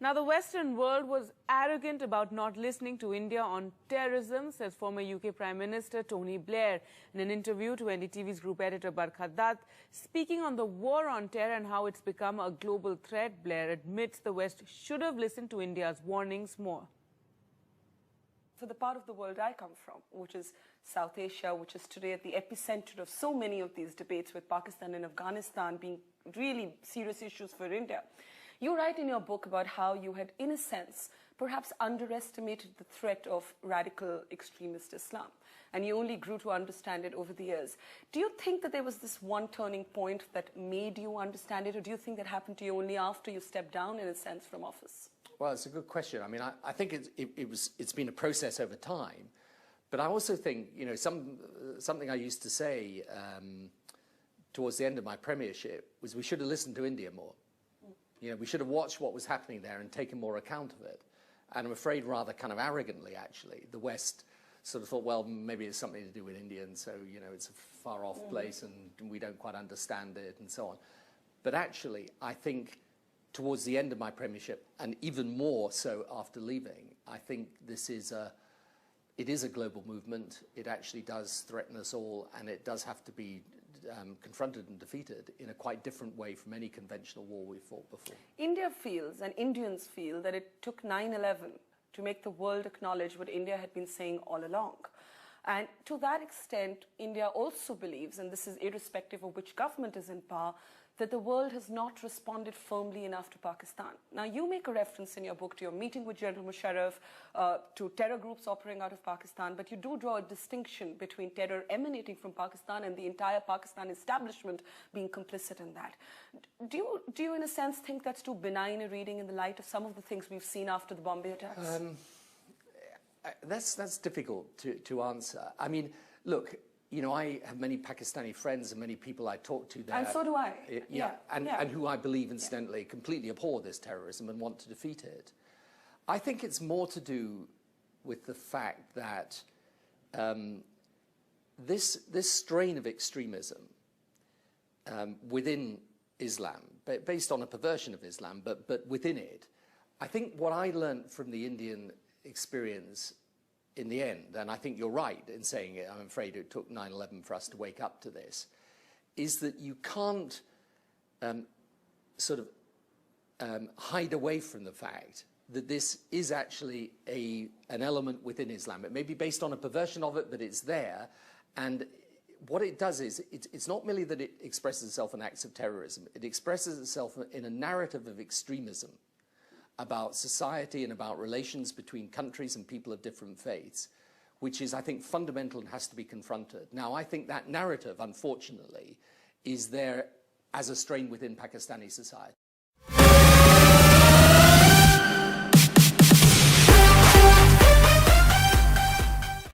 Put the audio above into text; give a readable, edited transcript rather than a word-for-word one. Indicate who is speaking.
Speaker 1: Now, the Western world was arrogant about not listening to India on terrorism, says former UK Prime Minister Tony Blair in an interview to NDTV's group editor Barkha Dutt. Speaking on the war on terror and how it's become a global threat, Blair admits the West should have listened to India's warnings more.
Speaker 2: For the part of the world I come from, which is South Asia, which is today at the epicenter of so many of these debates, with Pakistan and Afghanistan being really serious issues for India, you write in your book about how you had, in a sense, perhaps underestimated the threat of radical extremist Islam, and you only grew to understand it over the years. Do you think that there was this one turning point that made you understand it, or do you think that happened to you only after you stepped down, in a sense, from office?
Speaker 3: Well, it's a good question. I mean, I think it's been a process over time, but I also think, you know, something I used to say towards the end of my premiership was we should have listened to India more. You know, we should have watched what was happening there and taken more account of it. And I'm afraid rather kind of arrogantly, actually, the West sort of thought, well, maybe it's something to do with India, and so, you know, it's a far-off place and we don't quite understand it and so on. But actually, I think towards the end of my premiership, and even more so after leaving, I think it is a global movement. It actually does threaten us all, and it does have to be confronted and defeated in a quite different way from any conventional war we've fought before.
Speaker 2: India feels, and Indians feel, that it took 9/11 to make the world acknowledge what India had been saying all along. And to that extent, India also believes, and this is irrespective of which government is in power, that the world has not responded firmly enough to Pakistan. Now, you make a reference in your book to your meeting with General Musharraf, to terror groups operating out of Pakistan, but you do draw a distinction between terror emanating from Pakistan and the entire Pakistan establishment being complicit in that. Do you, in a sense, think that's too benign a reading in the light of some of the things we've seen after the Bombay attacks?
Speaker 3: That's difficult to answer. I mean, look, you know, I have many Pakistani friends and many people I talk to there.
Speaker 2: And so do I.
Speaker 3: And who I believe, incidentally, completely abhor this terrorism and want to defeat it. I think it's more to do with the fact that this strain of extremism within Islam, based on a perversion of Islam, but within it, I think what I learned from the Indian experience in the end, and I think you're right in saying it, I'm afraid it took 9/11 for us to wake up to this, is that you can't hide away from the fact that this is actually an element within Islam. It may be based on a perversion of it, but it's there. And what it does is, it's not merely that it expresses itself in acts of terrorism, it expresses itself in a narrative of extremism about society and about relations between countries and people of different faiths, which is, I think, fundamental and has to be confronted. Now, I think that narrative, unfortunately, is there as a strain within Pakistani society.